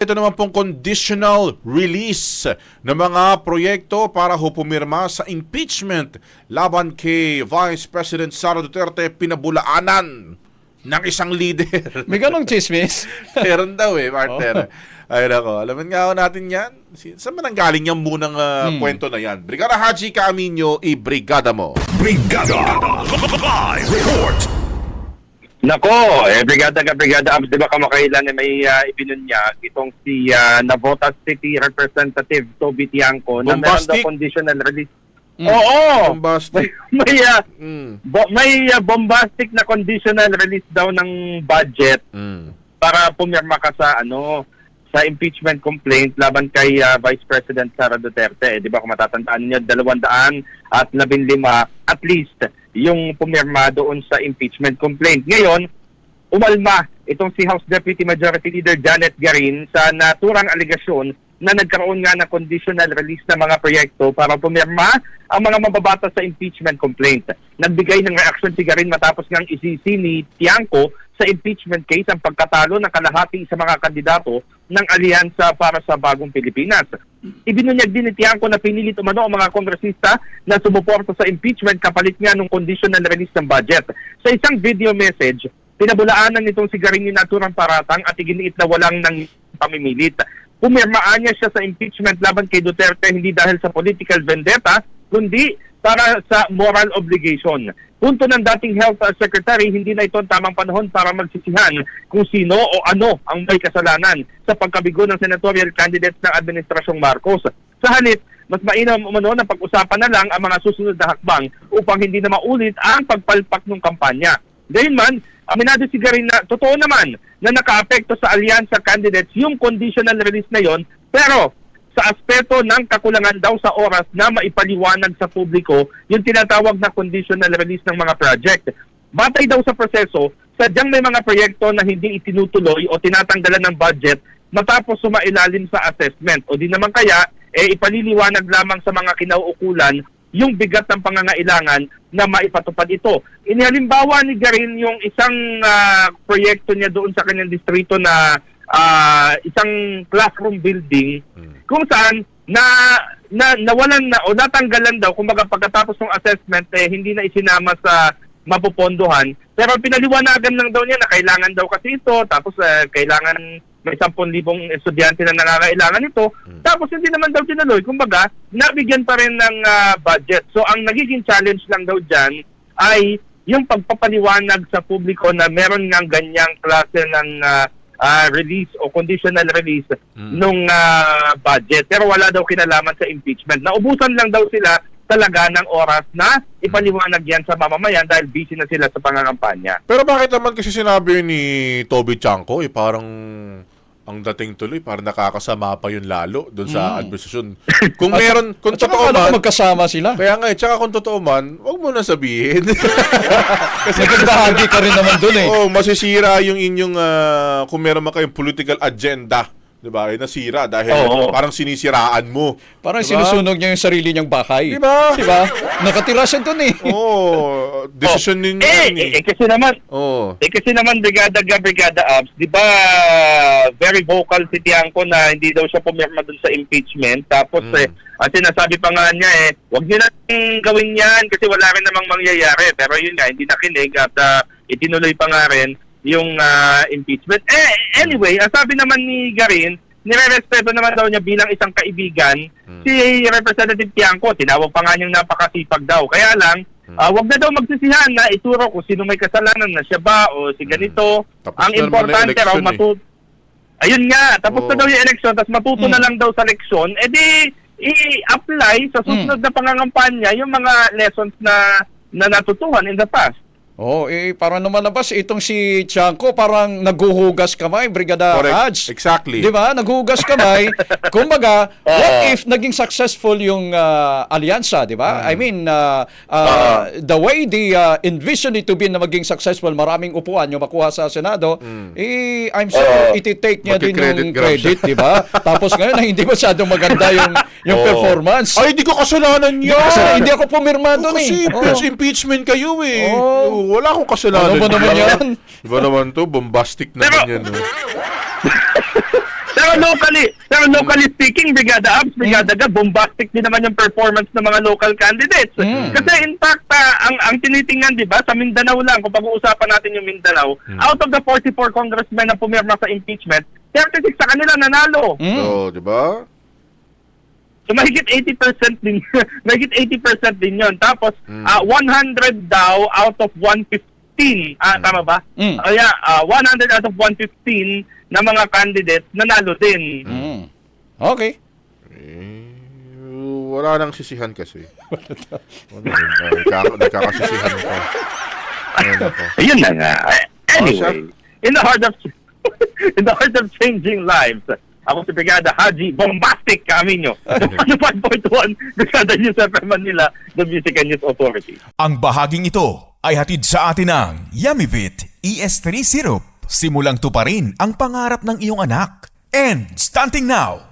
Ito naman pong conditional release ng mga proyekto para pumirma sa impeachment laban kay Vice President Sara Duterte, pinabulaanan ng isang leader. May ganong chismis. Meron daw partner. Ay nako, alamin nga natin yan. Saan man ang galing yung munang kwento na yan? Brigada Haji Caaminio, i-brigada mo. Brigada Live Report. Nako, brigada abs, di ba kamakailan may ibinunyag itong si Navotas City Representative Toby Tiangco na meron daw Bombastic. conditional release. Oo! Bombastic. May bombastic na conditional release daw ng budget para pumirma ka sa sa impeachment complaint laban kay Vice President Sara Duterte. Di ba kung matatandaan niyo, 215 at least yung pumirma doon sa impeachment complaint. Ngayon, umalma itong si House Deputy Majority Leader Janet Garin sa naturang aligasyon na nagkaroon nga ng conditional release ng mga proyekto para pumirma ang mga mababata sa impeachment complaint. Nagbigay ng reaksyon si Garin matapos ngang isisi ni Tiangco sa impeachment case ang pagkatalo ng kalahati sa mga kandidato ng Alyansa para sa Bagong Pilipinas. Ibinunyag din ni Tiangco na pinilit umano ang mga kongresista na sumuporta sa impeachment kapalit nga ng conditional release ng budget. Sa isang video message, pinabulaanan nitong si Garin ni naturang paratang at iginiit na walang nang pamimilit. Pumirmaan niya siya sa impeachment laban kay Duterte hindi dahil sa political vendetta, kundi para sa moral obligation. Punto ng dating Health Secretary, hindi na ito ang tamang panahon para magsisihan kung sino o ano ang may kasalanan sa pagkabigo ng senatorial candidates ng Administrasyong Marcos. Sa halip, mas mainam umano na pag-usapan na lang ang mga susunod na hakbang upang hindi na maulit ang pagpalpak ng kampanya. Gayunman, aminado si Garin na totoo naman na nakaapekto sa alyansa candidates yung conditional release na yon, pero sa aspeto ng kakulangan daw sa oras na maipaliwanag sa publiko yung tinatawag na conditional release ng mga project. Batay daw sa proseso, sadyang may mga proyekto na hindi itinutuloy o tinatanggalan ng budget matapos sumailalim sa assessment o di naman kaya ipaliliwanag lamang sa mga kinauukulan yung bigat ng pangangailangan na maipatupad ito. Inihalimbawa ni Garin yung isang proyekto niya doon sa kanyang distrito na isang classroom building kung saan nawalan na o natanggalan daw kumbaga pagkatapos ng assessment hindi na isinama sa mapupondohan, pero pinaliwanagan lang daw niya na kailangan daw kasi ito, tapos kailangan may 10,000 estudyante na nangangailangan ito, tapos hindi naman daw tinuloy, kumbaga nabigyan pa rin ng budget. So ang nagiging challenge lang daw dyan ay yung pagpapaliwanag sa publiko na meron ng ganyang klase ng release o conditional release nung budget. Pero wala daw kinalaman sa impeachment. Naubusan lang daw sila talaga ng oras na ipaliwanag yan sa mamamayan dahil busy na sila sa pangangampanya. Pero bakit naman kasi sinabi ni Toby Tiangco, parang ang dating tuloy, parang nakakasama pa yun lalo doon sa administrasyon. Kung meron, kung totoo man, magkasama sila. kaya nga tsaka kung totoo man, wag mo na sabihin. Kasi nagbahagi ka rin naman doon masisira yung inyong, kung meron man kayong political agenda, diba? Ay nasira dahil parang sinisiraan mo. Parang diba? sinusunog niya yung sarili niyang bahay. Diba? Diba? Nakatira siya doon Decision ninyo yan kasi naman brigada abs, di ba very vocal si Tiangco na hindi daw siya pumirma dun sa impeachment, tapos ang sinasabi pa nga niya wag niyo na gawin yan kasi wala rin namang mangyayari, pero yun nga hindi nakinig at itinuloy pa nga rin yung impeachment. Anyway, ang sabi naman ni Garin, nire-respeto naman daw niya bilang isang kaibigan si Representative Tiangco. Tinawag pa nga niyang napakasipag daw. Kaya lang, wag na daw magsisihan na ituro kung sino may kasalanan, na siya ba o si ganito. Tapos ang importante raw ayun nga, tapos na daw yung eleksyon, tapos matuto na lang daw sa leksyon, edi i-apply sa susunod na pangangampanya yung mga lessons na natutuhan in the past. Parang naman nabas, itong si Tiangco parang naghuhugas kamay, Brigada Haj. Exactly. Diba? Naghuhugas kamay. Kumbaga, what if naging successful yung alyansa, diba? I mean, the way they envision it to be na maging successful, maraming upuan yung makuha sa Senado, I'm sure iti-take niya din yung credit, diba? Tapos ngayon, hindi masyadong maganda yung performance. Ay, hindi ko kasalanan yan. Kasi hindi ako pumirma doon Kasi impeachment kayo wala akong kasalanan. Ano ba naman yan? Iba naman to, bombastic naman yan. Pero Pero locally speaking, Brigada Abs, Brigada Gab, bombastic din naman yung performance ng mga local candidates. Kasi in fact, ang tinitingnan, di ba, sa Mindanao lang, kung pag-uusapan natin yung Mindanao, out of the 44 congressmen na pumirma sa impeachment, 36 sa kanila nanalo. So, di ba? So mahigit 80% din. Mahigit 80% din 'yon. Tapos 100 daw out of 115. Tama ba? Kaya 100 out of 115 na mga candidates nanalo din. Okay. Wala nang sisihan kasi. Nagkakasisihan ka. Ayun na nga. Anyway, in the heart of changing lives, ako si Brigada Haji Bombastic Camino. 5.1 Brigada News FM Manila, the Music and News Authority. Ang bahaging ito ay hatid sa atin ng Yumivit ES3 Syrup. Simulang tuparin ang pangarap ng iyong anak. And stunting now,